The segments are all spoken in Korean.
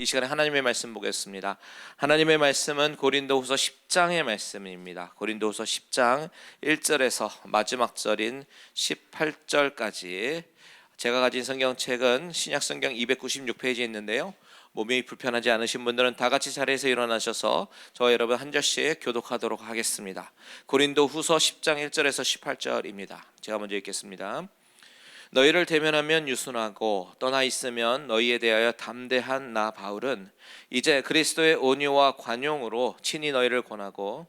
이 시간에 하나님의 말씀 보겠습니다. 하나님의 말씀은 고린도후서 10장의 말씀입니다. 고린도후서 10장 1절에서 마지막 절인 18절까지. 제가 가진 성경책은 신약성경 296페이지에 있는데요. 몸이 불편하지 않으신 분들은 다 같이 자리에서 일어나셔서 저와 여러분 한 절씩 교독하도록 하겠습니다. 고린도후서 10장 1절에서 18절입니다. 제가 먼저 읽겠습니다. 너희를 대면하면 유순하고 떠나 있으면 너희에 대하여 담대한 나 바울은 이제 그리스도의 온유와 관용으로 친히 너희를 권하고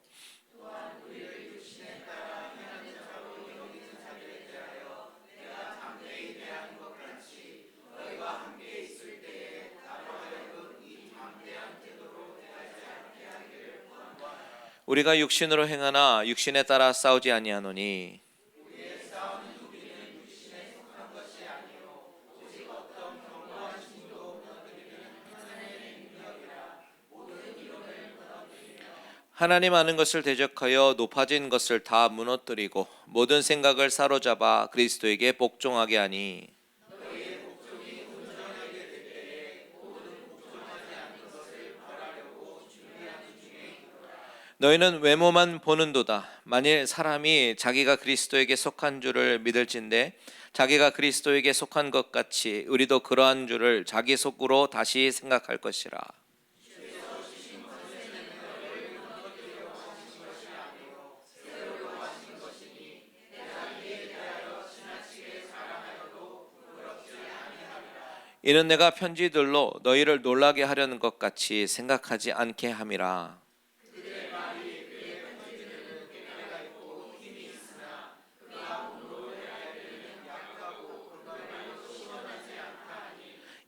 우리가 육신으로 행하나 육신에 따라 싸우지 아니하노니 하나님 아는 것을 대적하여 높아진 것을 다 무너뜨리고 모든 생각을 사로잡아 그리스도에게 복종하게 하니 너희는 외모만 보는도다. 만일 사람이 자기가 그리스도에게 속한 줄을 믿을진대 자기가 그리스도에게 속한 것 같이 우리도 그러한 줄을 자기 속으로 다시 생각할 것이라. 이는 내가 편지들로 너희를 놀라게 하려는 것 같이 생각하지 않게 함이라.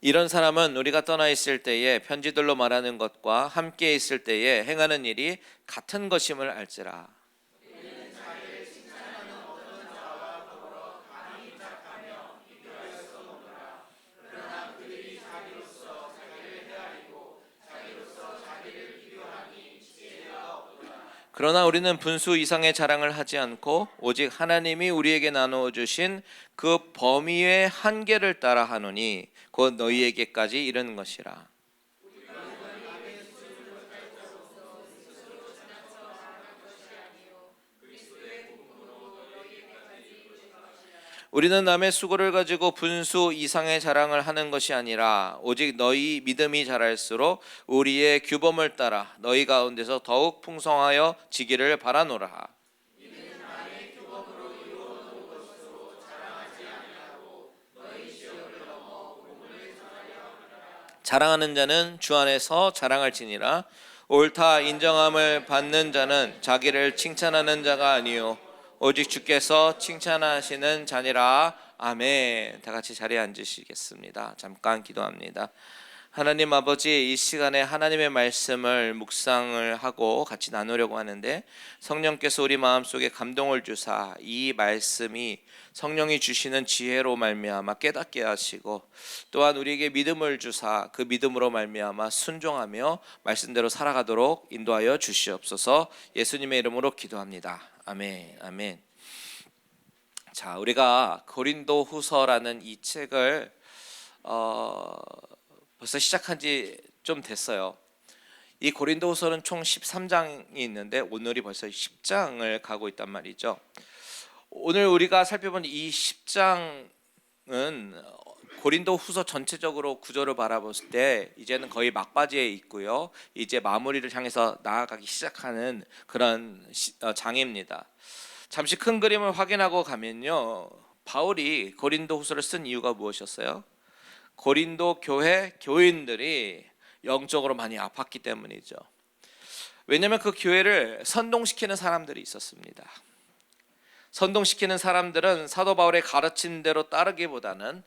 이런 사람은 우리가 떠나 있을 때에 편지들로 말하는 것과 함께 있을 때에 행하는 일이 같은 것임을 알지라. 그러나 우리는 분수 이상의 자랑을 하지 않고 오직 하나님이 우리에게 나누어 주신 그 범위의 한계를 따라 하노니 곧 너희에게까지 이르는 것이라. 우리는 남의 수고를 가지고 분수 이상의 자랑을 하는 것이 아니라 오직 너희 믿음이 자랄수록 우리의 규범을 따라 너희 가운데서 더욱 풍성하여 지기를 바라노라. 자랑하는 자는 주 안에서 자랑할지니라. 옳다 인정함을 받는 자는 자기를 칭찬하는 자가 아니요 오직 주께서 칭찬하시는 자니라. 아멘. 다 같이 자리에 앉으시겠습니다. 잠깐 기도합니다. 하나님 아버지, 이 시간에 하나님의 말씀을 묵상을 하고 같이 나누려고 하는데 성령께서 우리 마음속에 감동을 주사 이 말씀이 성령이 주시는 지혜로 말미암아 깨닫게 하시고 또한 우리에게 믿음을 주사 그 믿음으로 말미암아 순종하며 말씀대로 살아가도록 인도하여 주시옵소서. 예수님의 이름으로 기도합니다. 아멘. 아멘. 자, 우리가 고린도후서라는 이 책을 벌써 시작한 지 좀 됐어요. 이 고린도후서는 총 13장이 있는데 오늘이 벌써 10장을 가고 있단 말이죠. 오늘 우리가 살펴본 이 10장은 고린도후서 전체적으로 구조를 바라봤을 때 이제는 거의 막바지에 있고요. 이제 마무리를 향해서 나아가기 시작하는 그런 장입니다. 잠시 큰 그림을 확인하고 가면요. 바울이 고린도후서를 쓴 이유가 무엇이었어요? 고린도 교회 교인들이 영적으로 많이 아팠기 때문이죠. 왜냐하면 그 교회를 선동시키는 사람들이 있었습니다. 선동시키는 사람들은 사도 바울의 가르친 대로 따르기보다는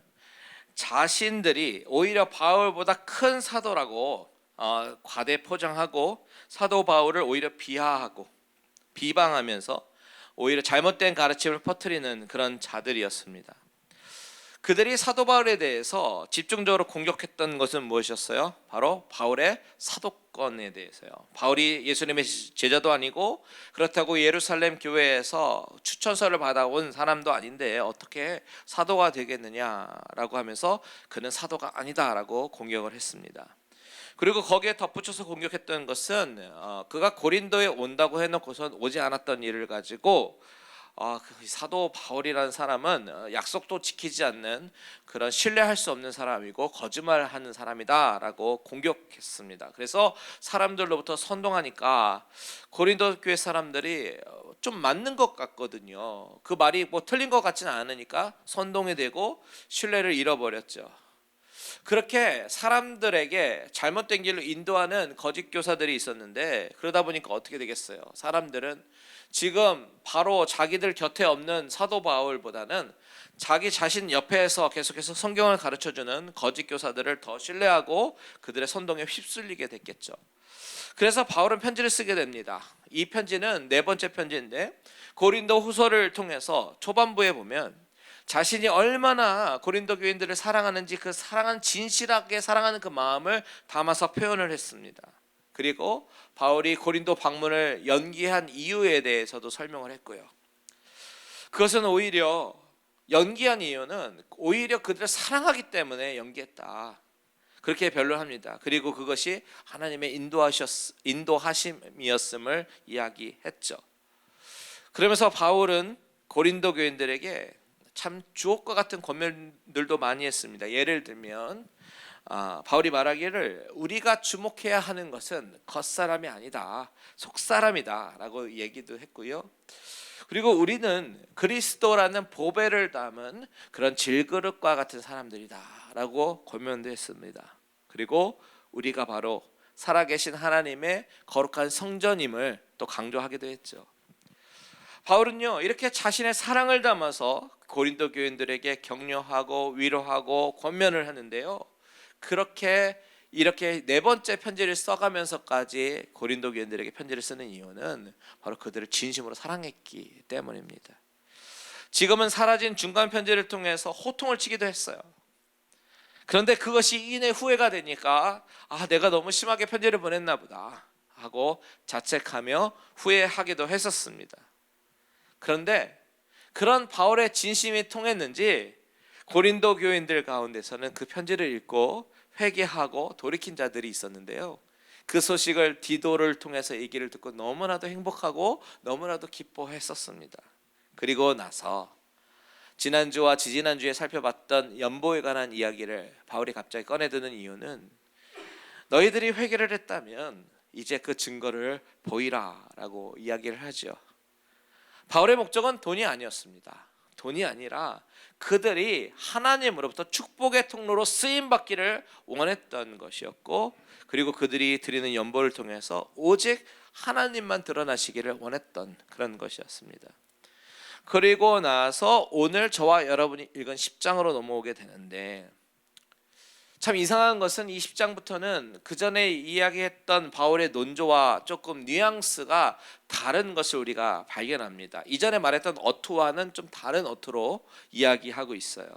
자신들이 오히려 바울보다 큰 사도라고 과대 포장하고 사도 바울을 오히려 비하하고 비방하면서 오히려 잘못된 가르침을 퍼뜨리는 그런 자들이었습니다. 그들이 사도 바울에 대해서 집중적으로 공격했던 것은 무엇이었어요? 바로 바울의 사도권에 대해서요. 바울이 예수님의 제자도 아니고 그렇다고 예루살렘 교회에서 추천서를 받아온 사람도 아닌데 어떻게 사도가 되겠느냐라고 하면서 그는 사도가 아니다라고 공격을 했습니다. 그리고 거기에 덧붙여서 공격했던 것은 그가 고린도에 온다고 해놓고선 오지 않았던 일을 가지고 그 사도 바울이라는 사람은 약속도 지키지 않는 그런 신뢰할 수 없는 사람이고 거짓말하는 사람이다라고 공격했습니다. 그래서 사람들로부터 선동하니까 고린도 교회 사람들이 좀 맞는 것 같거든요. 그 말이 뭐 틀린 것 같지는 않으니까 선동이 되고 신뢰를 잃어버렸죠. 그렇게 사람들에게 잘못된 길로 인도하는 거짓 교사들이 있었는데, 그러다 보니까 어떻게 되겠어요? 사람들은 지금 바로 자기들 곁에 없는 사도 바울보다는 자기 자신 옆에서 계속해서 성경을 가르쳐주는 거짓 교사들을 더 신뢰하고 그들의 선동에 휩쓸리게 됐겠죠. 그래서 바울은 편지를 쓰게 됩니다. 이 편지는 네 번째 편지인데, 고린도 후서를 통해서 초반부에 보면 자신이 얼마나 고린도 교인들을 사랑하는지 그 사랑한, 진실하게 사랑하는 그 마음을 담아서 표현을 했습니다. 그리고 바울이 고린도 방문을 연기한 이유에 대해서도 설명을 했고요. 그것은 오히려 연기한 이유는 오히려 그들을 사랑하기 때문에 연기했다, 그렇게 변론합니다. 그리고 그것이 하나님의 인도하심이었음을 이야기했죠. 그러면서 바울은 고린도 교인들에게 참 주옥과 같은 권면들도 많이 했습니다. 예를 들면 바울이 말하기를 우리가 주목해야 하는 것은 겉사람이 아니다, 속사람이다 라고 얘기도 했고요. 그리고 우리는 그리스도라는 보배를 담은 그런 질그릇과 같은 사람들이다 라고 권면도 했습니다. 그리고 우리가 바로 살아계신 하나님의 거룩한 성전임을 또 강조하기도 했죠. 바울은요, 이렇게 자신의 사랑을 담아서 고린도 교인들에게 격려하고 위로하고 권면을 하는데요, 이렇게 네 번째 편지를 써가면서까지 고린도 교인들에게 편지를 쓰는 이유는 바로 그들을 진심으로 사랑했기 때문입니다. 지금은 사라진 중간 편지를 통해서 호통을 치기도 했어요. 그런데 그것이 이내 후회가 되니까 내가 너무 심하게 편지를 보냈나 보다 하고 자책하며 후회하기도 했었습니다. 그런데 그런 바울의 진심이 통했는지 고린도 교인들 가운데서는 그 편지를 읽고 회개하고 돌이킨 자들이 있었는데요, 그 소식을 디도를 통해서 얘기를 듣고 너무나도 행복하고 너무나도 기뻐했었습니다. 그리고 나서 지난주와 지지난주에 살펴봤던 연보에 관한 이야기를 바울이 갑자기 꺼내드는 이유는 너희들이 회개를 했다면 이제 그 증거를 보이라 라고 이야기를 하죠. 바울의 목적은 돈이 아니었습니다. 돈이 아니라 그들이 하나님으로부터 축복의 통로로 쓰임받기를 원했던 것이었고, 그리고 그들이 드리는 연보를 통해서 오직 하나님만 드러나시기를 원했던 그런 것이었습니다. 그리고 나서 오늘 저와 여러분이 읽은 10장으로 넘어오게 되는데, 참 이상한 것은 이 10장부터는 그 전에 이야기했던 바울의 논조와 조금 뉘앙스가 다른 것을 우리가 발견합니다. 이전에 말했던 어투와는 좀 다른 어투로 이야기하고 있어요.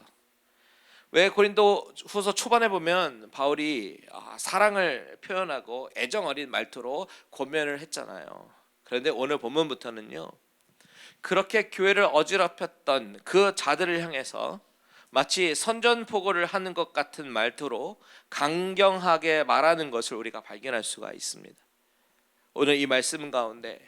왜 고린도 후서 초반에 보면 바울이 사랑을 표현하고 애정 어린 말투로 권면을 했잖아요. 그런데 오늘 본문부터는요, 그렇게 교회를 어지럽혔던 그 자들을 향해서 마치 선전포고를 하는 것 같은 말투로 강경하게 말하는 것을 우리가 발견할 수가 있습니다. 오늘 이 말씀 가운데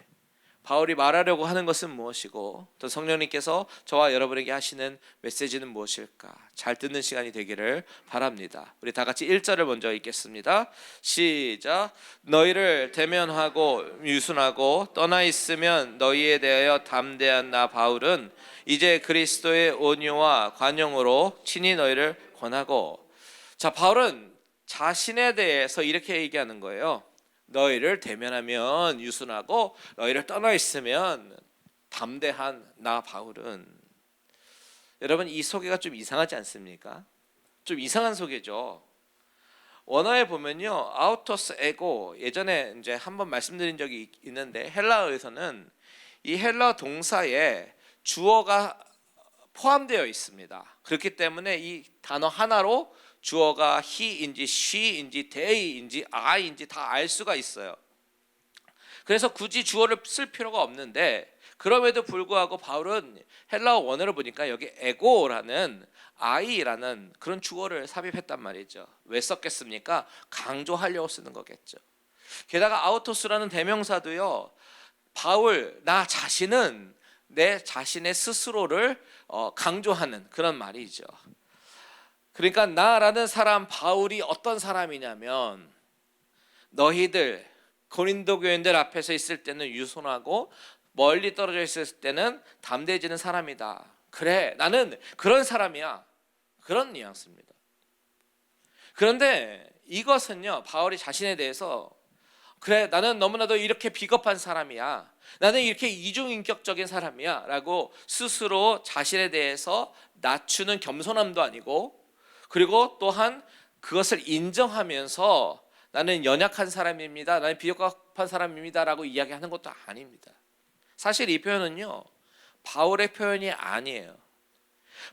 바울이 말하려고 하는 것은 무엇이고 또 성령님께서 저와 여러분에게 하시는 메시지는 무엇일까? 잘 듣는 시간이 되기를 바랍니다. 우리 다 같이 1절을 먼저 읽겠습니다. 시작. 너희를 대면하고 유순하고 떠나 있으면 너희에 대하여 담대한 나 바울은 이제 그리스도의 온유와 관용으로 친히 너희를 권하고. 자, 바울은 자신에 대해서 이렇게 얘기하는 거예요. 너희를 대면하면 유순하고 너희를 떠나 있으면 담대한 나 바울은. 여러분, 이 소개가 좀 이상하지 않습니까? 좀 이상한 소개죠. 원어에 보면요, 아우토스 에고, 예전에 이제 한번 말씀드린 적이 있는데 헬라어에서는 이 헬라어 동사에 주어가 포함되어 있습니다. 그렇기 때문에 이 단어 하나로 주어가 he인지 she인지 they인지 I인지 다 알 수가 있어요. 그래서 굳이 주어를 쓸 필요가 없는데, 그럼에도 불구하고 바울은 헬라어 원어를 보니까 여기 에고라는 I라는 그런 주어를 삽입했단 말이죠. 왜 썼겠습니까? 강조하려고 쓰는 거겠죠. 게다가 아우토스라는 대명사도요, 바울 나 자신은 내 자신의 스스로를 강조하는 그런 말이죠. 그러니까 나라는 사람 바울이 어떤 사람이냐면, 너희들 고린도 교인들 앞에서 있을 때는 유순하고 멀리 떨어져 있을 때는 담대해지는 사람이다. 그래, 나는 그런 사람이야. 그런 뉘앙스입니다. 그런데 이것은요, 바울이 자신에 대해서, 그래, 나는 너무나도 이렇게 비겁한 사람이야, 나는 이렇게 이중인격적인 사람이야 라고 스스로 자신에 대해서 낮추는 겸손함도 아니고, 그리고 또한 그것을 인정하면서 나는 연약한 사람입니다, 나는 비겁한 사람입니다 라고 이야기하는 것도 아닙니다. 사실 이 표현은요, 바울의 표현이 아니에요.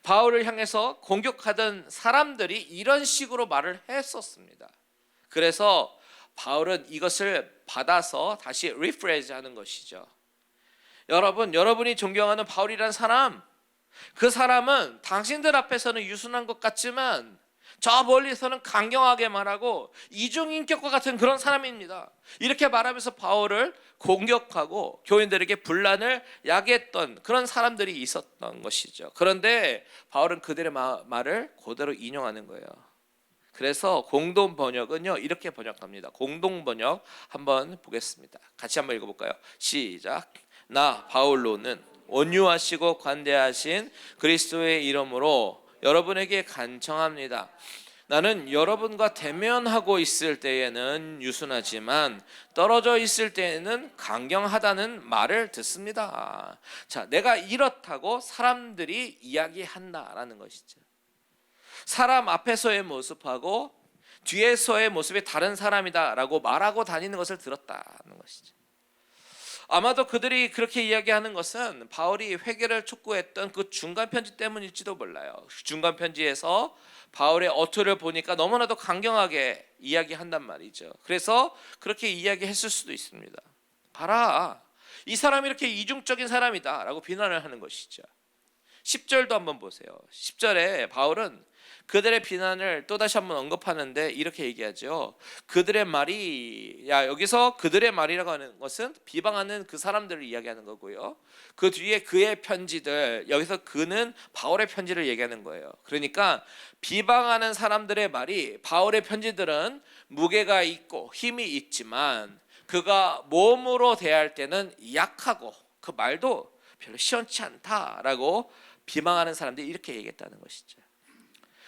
바울을 향해서 공격하던 사람들이 이런 식으로 말을 했었습니다. 그래서 바울은 이것을 받아서 다시 리프레이즈 하는 것이죠. 여러분이 존경하는 바울이라는 사람, 그 사람은 당신들 앞에서는 유순한 것 같지만 저 멀리서는 강경하게 말하고 이중인격과 같은 그런 사람입니다. 이렇게 말하면서 바울을 공격하고 교인들에게 분란을 야기했던 그런 사람들이 있었던 것이죠. 그런데 바울은 그들의 말을 그대로 인용하는 거예요. 그래서 공동 번역은요, 이렇게 번역합니다. 공동 번역 한번 보겠습니다. 같이 한번 읽어볼까요? 시작. 나 바울로는 온유하시고 관대하신 그리스도의 이름으로 여러분에게 간청합니다. 나는 여러분과 대면하고 있을 때에는 유순하지만 떨어져 있을 때에는 강경하다는 말을 듣습니다. 자, 내가 이렇다고 사람들이 이야기한다라는 것이죠. 사람 앞에서의 모습하고 뒤에서의 모습이 다른 사람이다라고 말하고 다니는 것을 들었다는 것이죠. 아마도 그들이 그렇게 이야기하는 것은 바울이 회개를 촉구했던 그 중간 편지 때문일지도 몰라요. 중간 편지에서 바울의 어투를 보니까 너무나도 강경하게 이야기한단 말이죠. 그래서 그렇게 이야기했을 수도 있습니다. 봐라, 이 사람이 이렇게 이중적인 사람이다 라고 비난을 하는 것이죠. 10절도 한번 보세요. 10절에 바울은 그들의 비난을 또다시 한번 언급하는데 이렇게 얘기하죠. 그들의 말이, 여기서 그들의 말이라고 하는 것은 비방하는 그 사람들을 이야기하는 거고요. 그 뒤에 그의 편지들, 여기서 그는 바울의 편지를 얘기하는 거예요. 그러니까 비방하는 사람들의 말이, 바울의 편지들은 무게가 있고 힘이 있지만 그가 몸으로 대할 때는 약하고 그 말도 별로 시원치 않다라고 비방하는 사람들이 이렇게 얘기했다는 것이죠.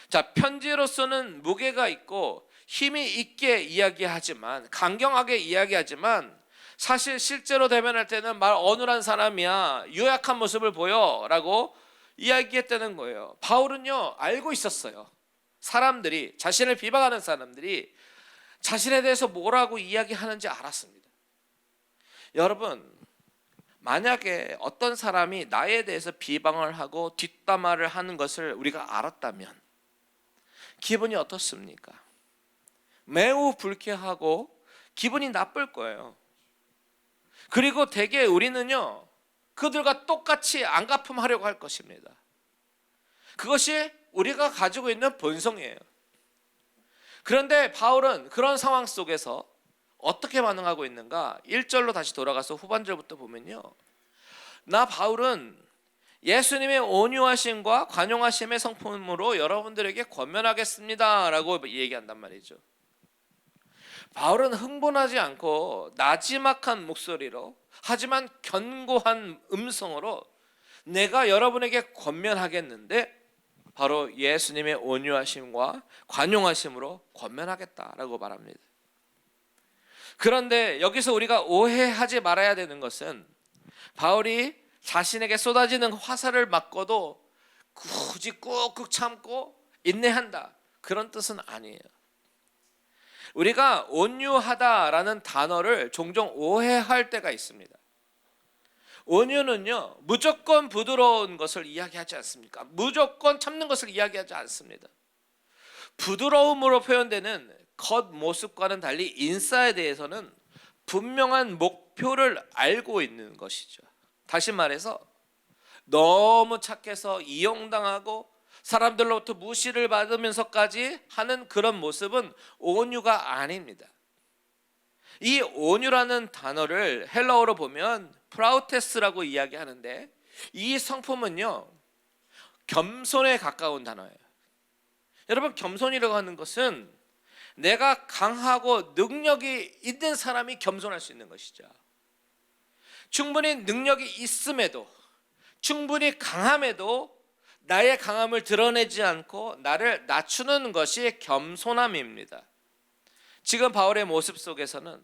자, 편지로서는 무게가 있고 힘이 있게 이야기하지만, 강경하게 이야기하지만 사실 실제로 대면할 때는 말 어눌한 사람이야, 유약한 모습을 보여 라고 이야기했다는 거예요. 바울은요, 알고 있었어요. 사람들이, 자신을 비방하는 사람들이 자신에 대해서 뭐라고 이야기하는지 알았습니다. 여러분, 만약에 어떤 사람이 나에 대해서 비방을 하고 뒷담화를 하는 것을 우리가 알았다면 기분이 어떻습니까? 매우 불쾌하고 기분이 나쁠 거예요. 그리고 대개 우리는요, 그들과 똑같이 안갚음하려고 할 것입니다. 그것이 우리가 가지고 있는 본성이에요. 그런데 바울은 그런 상황 속에서 어떻게 반응하고 있는가? 1절로 다시 돌아가서 후반절부터 보면요, 나 바울은 예수님의 온유하심과 관용하심의 성품으로 여러분들에게 권면하겠습니다 라고 얘기한단 말이죠. 바울은 흥분하지 않고 나지막한 목소리로, 하지만 견고한 음성으로 내가 여러분에게 권면하겠는데 바로 예수님의 온유하심과 관용하심으로 권면하겠다라고 말합니다. 그런데 여기서 우리가 오해하지 말아야 되는 것은, 바울이 자신에게 쏟아지는 화살을 맞고도 굳이 꾹꾹 참고 인내한다, 그런 뜻은 아니에요. 우리가 온유하다라는 단어를 종종 오해할 때가 있습니다. 온유는요, 무조건 부드러운 것을 이야기하지 않습니까? 무조건 참는 것을 이야기하지 않습니다. 부드러움으로 표현되는 겉모습과는 달리 인싸에 대해서는 분명한 목표를 알고 있는 것이죠. 다시 말해서 너무 착해서 이용당하고 사람들로부터 무시를 받으면서까지 하는 그런 모습은 온유가 아닙니다. 이 온유라는 단어를 헬라어로 보면 프라우테스라고 이야기하는데, 이 성품은요 겸손에 가까운 단어예요. 여러분, 겸손이라고 하는 것은 내가 강하고 능력이 있는 사람이 겸손할 수 있는 것이죠. 충분히 능력이 있음에도, 충분히 강함에도 나의 강함을 드러내지 않고 나를 낮추는 것이 겸손함입니다. 지금 바울의 모습 속에서는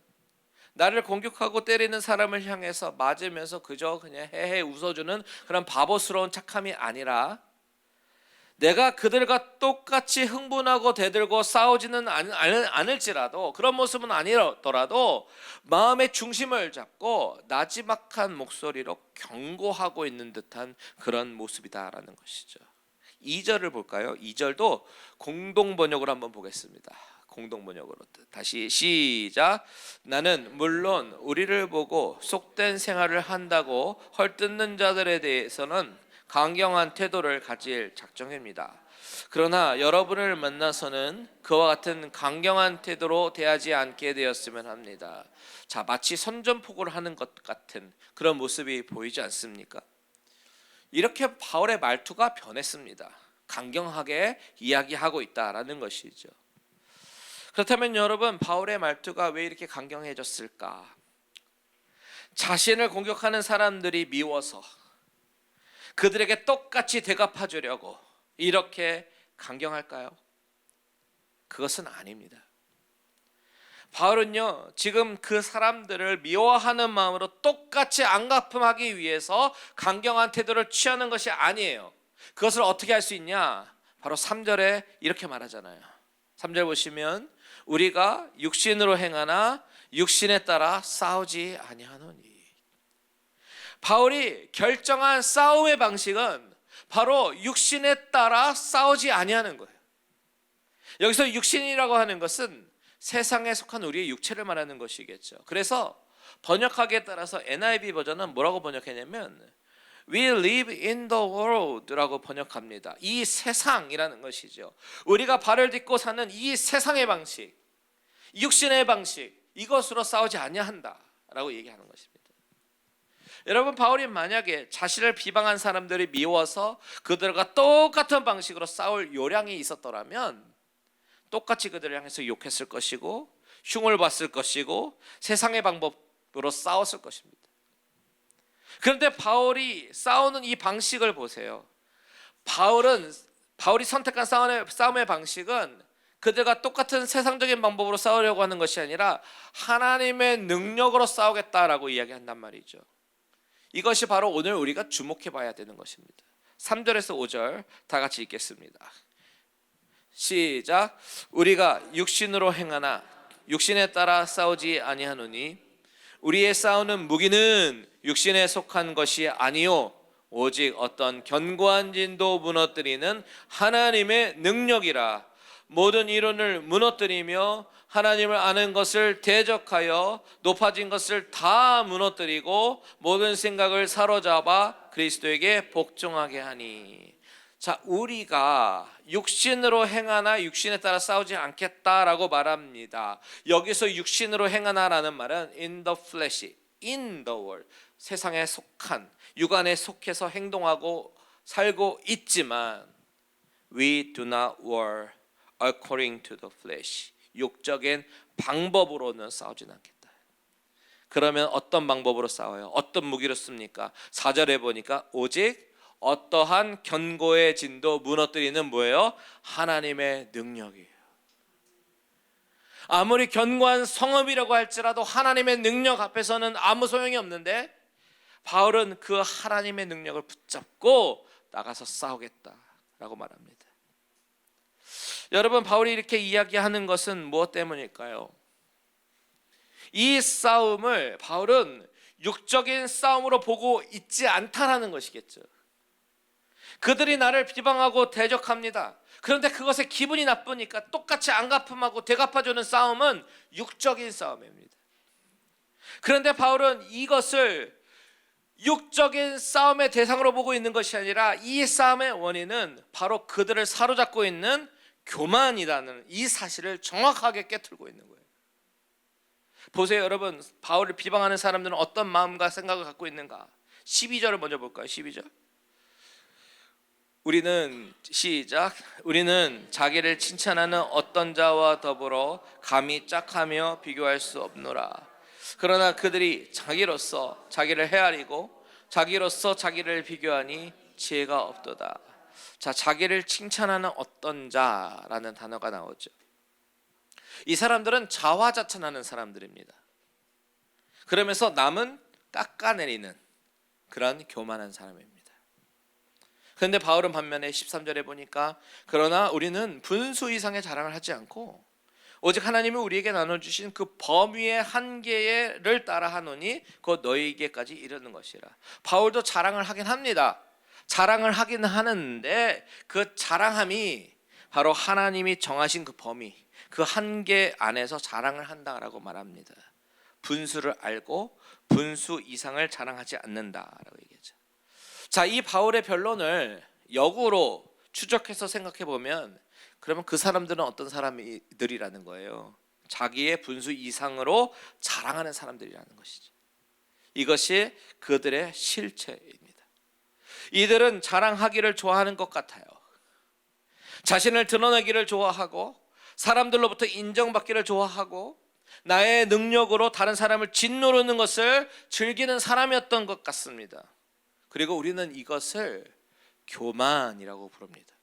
나를 공격하고 때리는 사람을 향해서 맞으면서 그저 그냥 헤헤 웃어주는 그런 바보스러운 착함이 아니라, 내가 그들과 똑같이 흥분하고 대들고 싸우지는 않을지라도, 그런 모습은 아니더라도 마음의 중심을 잡고 나지막한 목소리로 경고하고 있는 듯한 그런 모습이다라는 것이죠. 2절을 볼까요? 2절도 공동번역으로 한번 보겠습니다. 공동번역으로 다시 시작. 나는 물론 우리를 보고 속된 생활을 한다고 헐뜯는 자들에 대해서는 강경한 태도를 가질 작정입니다. 그러나 여러분을 만나서는 그와 같은 강경한 태도로 대하지 않게 되었으면 합니다. 자, 마치 선전포고를 하는 것 같은 그런 모습이 보이지 않습니까? 이렇게 바울의 말투가 변했습니다. 강경하게 이야기하고 있다라는 것이죠. 그렇다면 여러분, 바울의 말투가 왜 이렇게 강경해졌을까? 자신을 공격하는 사람들이 미워서 그들에게 똑같이 대갚아 주려고 이렇게 강경할까요? 그것은 아닙니다. 바울은요, 지금 그 사람들을 미워하는 마음으로 똑같이 안갚음하기 위해서 강경한 태도를 취하는 것이 아니에요. 그것을 어떻게 할 수 있냐? 바로 3절에 이렇게 말하잖아요. 3절 보시면 우리가 육신으로 행하나 육신에 따라 싸우지 아니하노니. 바울이 결정한 싸움의 방식은 바로 육신에 따라 싸우지 아니하는 거예요. 여기서 육신이라고 하는 것은 세상에 속한 우리의 육체를 말하는 것이겠죠. 그래서 번역하기에 따라서 NIV 버전은 뭐라고 번역했냐면 We live in the world라고 번역합니다. 이 세상이라는 것이죠. 우리가 발을 딛고 사는 이 세상의 방식, 육신의 방식, 이것으로 싸우지 아니한다라고 얘기하는 것입니다. 여러분, 바울이 만약에 자신을 비방한 사람들이 미워서 그들과 똑같은 방식으로 싸울 요량이 있었더라면 똑같이 그들을 향해서 욕했을 것이고 흉을 봤을 것이고 세상의 방법으로 싸웠을 것입니다. 그런데 바울이 싸우는 이 방식을 보세요. 바울이 선택한 싸움의 방식은 그들과 똑같은 세상적인 방법으로 싸우려고 하는 것이 아니라 하나님의 능력으로 싸우겠다라고 이야기한단 말이죠. 이것이 바로 오늘 우리가 주목해 봐야 되는 것입니다. 3절에서 5절 다 같이 읽겠습니다. 시작. 우리가 육신으로 행하나 육신에 따라 싸우지 아니하노니 우리의 싸우는 무기는 육신에 속한 것이 아니요 오직 어떤 견고한 진도 무너뜨리는 하나님의 능력이라. 모든 이론을 무너뜨리며 하나님을 아는 것을 대적하여 높아진 것을 다 무너뜨리고 모든 생각을 사로잡아 그리스도에게 복종하게 하니. 자, 우리가 육신으로 행하나 육신에 따라 싸우지 않겠다라고 말합니다. 여기서 육신으로 행하나라는 말은 in the flesh, in the world, 세상에 속한, 육안에 속해서 행동하고 살고 있지만 we do not war according to the flesh, 육적인 방법으로는 싸우진 않겠다. 그러면 어떤 방법으로 싸워요? 어떤 무기로 씁니까? 4절에 보니까 오직 어떠한 견고해진도 무너뜨리는 뭐예요? 하나님의 능력이에요. 아무리 견고한 성읍이라고 할지라도 하나님의 능력 앞에서는 아무 소용이 없는데 바울은 그 하나님의 능력을 붙잡고 나가서 싸우겠다라고 말합니다. 여러분, 바울이 이렇게 이야기하는 것은 무엇 때문일까요? 이 싸움을 바울은 육적인 싸움으로 보고 있지 않다라는 것이겠죠. 그들이 나를 비방하고 대적합니다. 그런데 그것에 기분이 나쁘니까 똑같이 안갚음하고 대갚아주는 싸움은 육적인 싸움입니다. 그런데 바울은 이것을 육적인 싸움의 대상으로 보고 있는 것이 아니라 이 싸움의 원인은 바로 그들을 사로잡고 있는 교만이라는 이 사실을 정확하게 깨트리고 있는 거예요. 보세요 여러분, 바울을 비방하는 사람들은 어떤 마음과 생각을 갖고 있는가? 12절을 먼저 볼까요? 12절. 우리는 자기를 칭찬하는 어떤 자와 더불어 감히 짝하며 비교할 수 없노라. 그러나 그들이 자기로서 자기를 헤아리고 자기로서 자기를 비교하니 지혜가 없도다. 자, 자기를 칭찬하는 어떤 자라는 단어가 나오죠. 이 사람들은 자화자찬하는 사람들입니다. 그러면서 남은 깎아내리는 그런 교만한 사람입니다. 그런데 바울은 반면에 13절에 보니까 그러나 우리는 분수 이상의 자랑을 하지 않고 오직 하나님이 우리에게 나눠주신 그 범위의 한계를 따라 하노니 곧 너희에게까지 이르는 것이라. 바울도 자랑을 하긴 합니다. 자랑을 하긴 하는데 그 자랑함이 바로 하나님이 정하신 그 범위, 그 한계 안에서 자랑을 한다라고 말합니다. 분수를 알고 분수 이상을 자랑하지 않는다라고 얘기하죠. 자, 이 바울의 변론을 역으로 추적해서 생각해 보면 그러면 그 사람들은 어떤 사람들이라는 거예요? 자기의 분수 이상으로 자랑하는 사람들이라는 것이죠. 이것이 그들의 실체입니다. 이들은 자랑하기를 좋아하는 것 같아요. 자신을 드러내기를 좋아하고 사람들로부터 인정받기를 좋아하고 나의 능력으로 다른 사람을 짓누르는 것을 즐기는 사람이었던 것 같습니다. 그리고 우리는 이것을 교만이라고 부릅니다.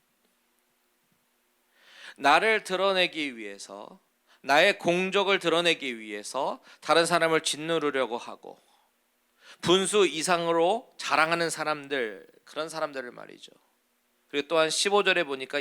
나를 드러내기 위해서, 나의 공적을 드러내기 위해서 다른 사람을 짓누르려고 하고 분수 이상으로 자랑하는 사람들, 그런 사람들을 말이죠. 그리고 또한 15절에 보니까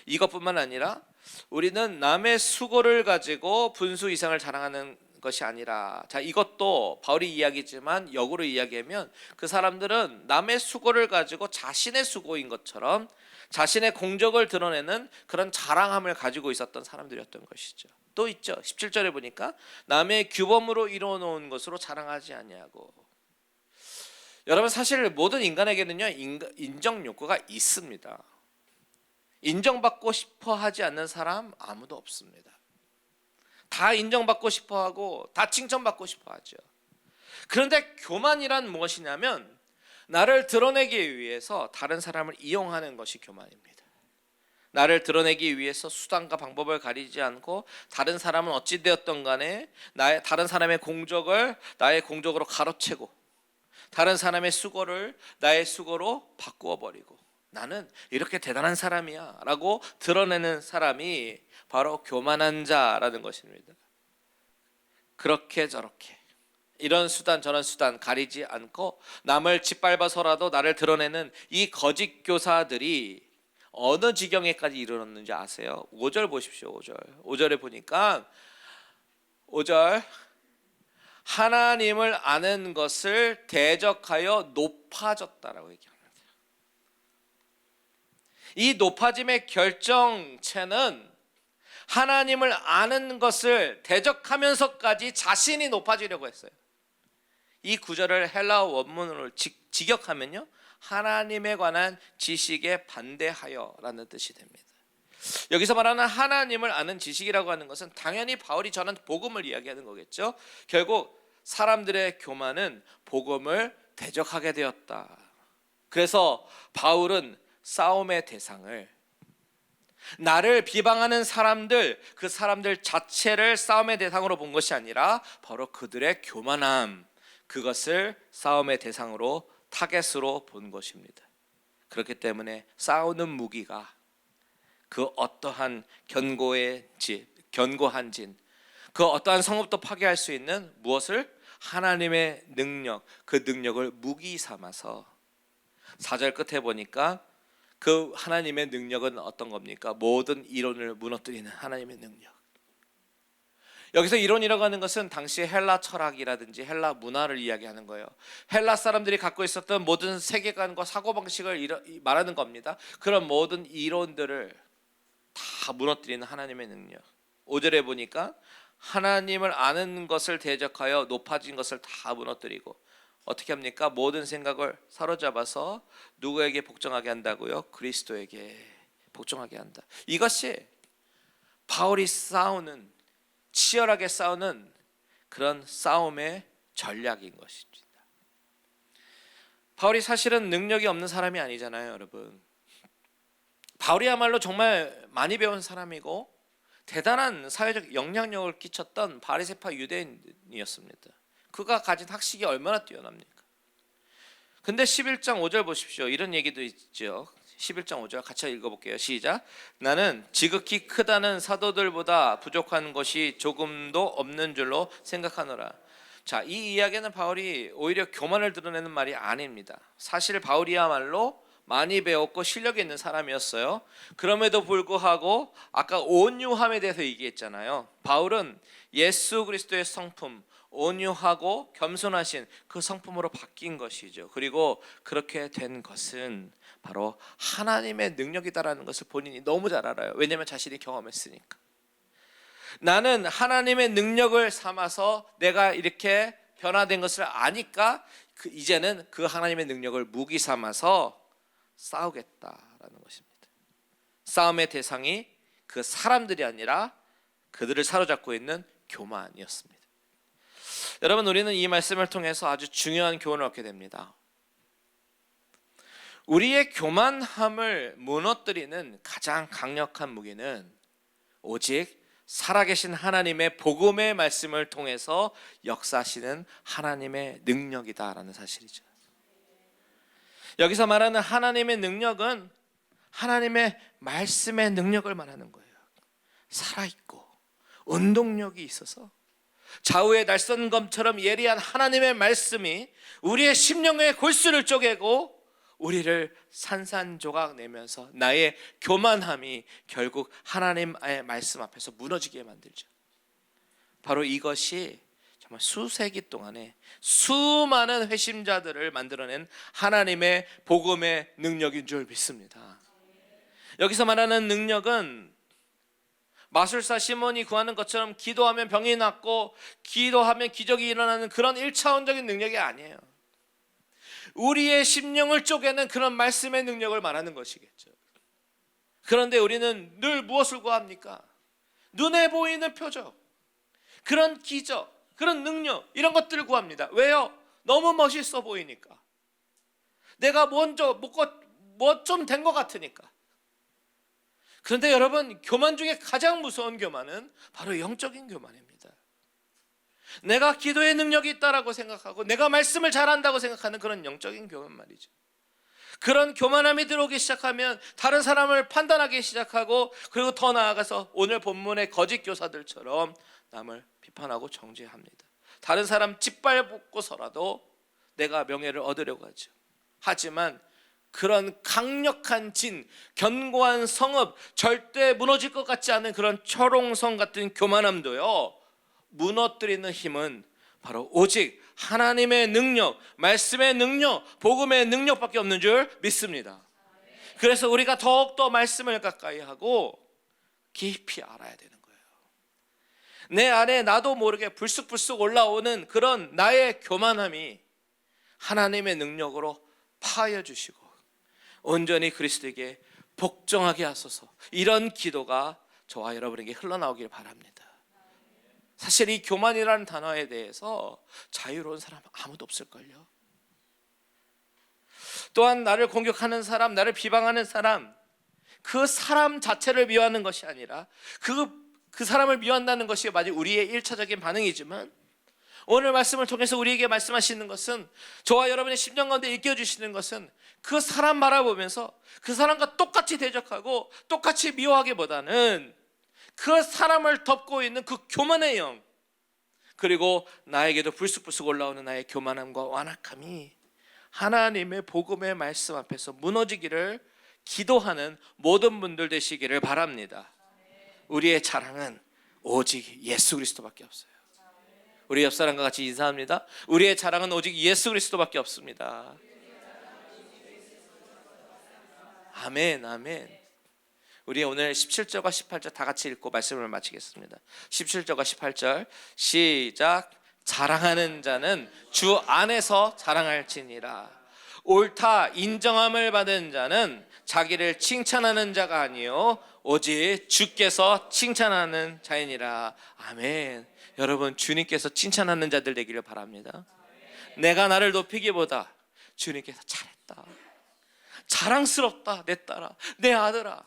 이것뿐만 아니라 우리는 남의 수고를 가지고 분수 이상을 자랑하는 것이 아니라, 자, 이것도 바울이 이야기지만 역으로 이야기하면 그 사람들은 남의 수고를 가지고 자신의 수고인 것처럼 자신의 공적을 드러내는 그런 자랑함을 가지고 있었던 사람들이었던 것이죠. 또 있죠. 17절에 보니까 남의 규범으로 이루어놓은 것으로 자랑하지 아니하고. 여러분, 사실 모든 인간에게는요 인정 욕구가 있습니다. 인정받고 싶어 하지 않는 사람 아무도 없습니다. 다 인정받고 싶어 하고 다 칭찬받고 싶어 하죠. 그런데 교만이란 무엇이냐면 나를 드러내기 위해서 다른 사람을 이용하는 것이 교만입니다. 나를 드러내기 위해서 수단과 방법을 가리지 않고 다른 사람은 어찌 되었던 간에 다른 사람의 공적을 나의 공적으로 가로채고 다른 사람의 수고를 나의 수고로 바꾸어 버리고 나는 이렇게 대단한 사람이야 라고 드러내는 사람이 바로 교만한 자라는 것입니다. 그렇게 저렇게 이런 수단 저런 수단 가리지 않고 남을 짓밟아서라도 나를 드러내는 이 거짓 교사들이 어느 지경에까지 이르렀는지 아세요? 5절 보십시오. 5절에 보니까 5절 하나님을 아는 것을 대적하여 높아졌다라고 얘기합니다. 이 높아짐의 결정체는 하나님을 아는 것을 대적하면서까지 자신이 높아지려고 했어요. 이 구절을 헬라어 원문으로 직역하면요 하나님에 관한 지식에 반대하여라는 뜻이 됩니다. 여기서 말하는 하나님을 아는 지식이라고 하는 것은 당연히 바울이 전한 복음을 이야기하는 거겠죠. 결국 사람들의 교만은 복음을 대적하게 되었다. 그래서 바울은 싸움의 대상을 나를 비방하는 사람들, 그 사람들 자체를 싸움의 대상으로 본 것이 아니라 바로 그들의 교만함, 그것을 싸움의 대상으로 타겟으로 본 것입니다. 그렇기 때문에 싸우는 무기가 그 어떠한 견고한 진, 그 어떠한 성읍도 파괴할 수 있는 무엇을? 하나님의 능력, 그 능력을 무기 삼아서 4절 끝에 보니까 그 하나님의 능력은 어떤 겁니까? 모든 이론을 무너뜨리는 하나님의 능력. 여기서 이론이라고 하는 것은 당시 헬라 철학이라든지 헬라 문화를 이야기하는 거예요. 헬라 사람들이 갖고 있었던 모든 세계관과 사고방식을 말하는 겁니다. 그런 모든 이론들을 다 무너뜨리는 하나님의 능력. 5절에 보니까 하나님을 아는 것을 대적하여 높아진 것을 다 무너뜨리고 어떻게 합니까? 모든 생각을 사로잡아서 누구에게 복종하게 한다고요? 그리스도에게 복종하게 한다. 이것이 바울이 치열하게 싸우는 그런 싸움의 전략인 것입니다. 바울이 사실은 능력이 없는 사람이 아니잖아요, 여러분. 바울이야말로 정말 많이 배운 사람이고 대단한 사회적 영향력을 끼쳤던 바리새파 유대인이었습니다. 그가 가진 학식이 얼마나 뛰어납니까? 근데 11장 5절 보십시오. 이런 얘기도 있죠. 11장 5절 같이 읽어볼게요. 시작. 나는 지극히 크다는 사도들보다 부족한 것이 조금도 없는 줄로 생각하노라. 자, 이 이야기는 바울이 오히려 교만을 드러내는 말이 아닙니다. 사실 바울이야말로 많이 배웠고 실력이 있는 사람이었어요. 그럼에도 불구하고 아까 온유함에 대해서 얘기했잖아요. 바울은 예수 그리스도의 성품, 온유하고 겸손하신 그 성품으로 바뀐 것이죠. 그리고 그렇게 된 것은 바로 하나님의 능력이다라는 것을 본인이 너무 잘 알아요. 왜냐하면 자신이 경험했으니까. 나는 하나님의 능력을 삼아서 내가 이렇게 변화된 것을 아니까 이제는 그 하나님의 능력을 무기 삼아서 싸우겠다라는 것입니다. 싸움의 대상이 그 사람들이 아니라 그들을 사로잡고 있는 교만이었습니다. 여러분, 우리는 이 말씀을 통해서 아주 중요한 교훈을 얻게 됩니다. 우리의 교만함을 무너뜨리는 가장 강력한 무기는 오직 살아계신 하나님의 복음의 말씀을 통해서 역사하시는 하나님의 능력이다라는 사실이죠. 여기서 말하는 하나님의 능력은 하나님의 말씀의 능력을 말하는 거예요. 살아있고 운동력이 있어서 좌우의 날선검처럼 예리한 하나님의 말씀이 우리의 심령의 골수를 쪼개고 우리를 산산조각 내면서 나의 교만함이 결국 하나님의 말씀 앞에서 무너지게 만들죠. 바로 이것이 정말 수세기 동안에 수많은 회심자들을 만들어낸 하나님의 복음의 능력인 줄 믿습니다. 여기서 말하는 능력은 마술사 시몬이 구하는 것처럼 기도하면 병이 낫고 기도하면 기적이 일어나는 그런 1차원적인 능력이 아니에요. 우리의 심령을 쪼개는 그런 말씀의 능력을 말하는 것이겠죠. 그런데 우리는 늘 무엇을 구합니까? 눈에 보이는 표적, 그런 기적, 그런 능력, 이런 것들을 구합니다. 왜요? 너무 멋있어 보이니까. 내가 먼저 뭐 좀 된 것 같으니까. 그런데 여러분, 교만 중에 가장 무서운 교만은 바로 영적인 교만입니다. 내가 기도의 능력이 있다라고 생각하고 내가 말씀을 잘한다고 생각하는 그런 영적인 교만 말이죠. 그런 교만함이 들어오기 시작하면 다른 사람을 판단하기 시작하고, 그리고 더 나아가서 오늘 본문의 거짓 교사들처럼 남을 비판하고 정죄합니다. 다른 사람 짓밟고서라도 내가 명예를 얻으려고 하죠. 하지만 그런 강력한 진, 견고한 성읍, 절대 무너질 것 같지 않은 그런 철옹성 같은 교만함도요, 무너뜨리는 힘은 바로 오직 하나님의 능력, 말씀의 능력, 복음의 능력밖에 없는 줄 믿습니다. 그래서 우리가 더욱더 말씀을 가까이 하고 깊이 알아야 되는 거예요. 내 안에 나도 모르게 불쑥불쑥 올라오는 그런 나의 교만함이 하나님의 능력으로 파여 주시고 온전히 그리스도에게 복종하게 하소서, 이런 기도가 저와 여러분에게 흘러나오길 바랍니다. 사실 이 교만이라는 단어에 대해서 자유로운 사람 아무도 없을걸요. 또한 나를 공격하는 사람, 나를 비방하는 사람, 그 사람 자체를 미워하는 것이 아니라 그 사람을 미워한다는 것이 마치 우리의 1차적인 반응이지만, 오늘 말씀을 통해서 우리에게 말씀하시는 것은, 저와 여러분의 심령 가운데 일깨워주시는 것은, 그 사람 바라보면서 그 사람과 똑같이 대적하고 똑같이 미워하기보다는 그 사람을 덮고 있는 그 교만의 영, 그리고 나에게도 불쑥불쑥 올라오는 나의 교만함과 완악함이 하나님의 복음의 말씀 앞에서 무너지기를 기도하는 모든 분들 되시기를 바랍니다. 우리의 자랑은 오직 예수 그리스도밖에 없어요. 우리 옆 사람과 같이 인사합니다. 우리의 자랑은 오직 예수 그리스도밖에 없습니다. 아멘, 아멘. 우리 오늘 17절과 18절 다 같이 읽고 말씀을 마치겠습니다. 17절과 18절 시작. 자랑하는 자는 주 안에서 자랑할지니라. 옳다 인정함을 받은 자는 자기를 칭찬하는 자가 아니요 오직 주께서 칭찬하는 자이니라. 아멘. 여러분, 주님께서 칭찬하는 자들 되기를 바랍니다. 내가 나를 높이기보다 주님께서 잘했다, 자랑스럽다, 내 딸아, 내 아들아,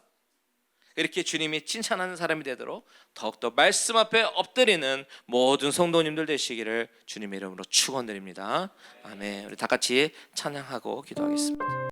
이렇게 주님이 칭찬하는 사람이 되도록 더욱더 말씀 앞에 엎드리는 모든 성도님들 되시기를 주님의 이름으로 축원드립니다. 아멘. 우리 다 같이 찬양하고 기도하겠습니다.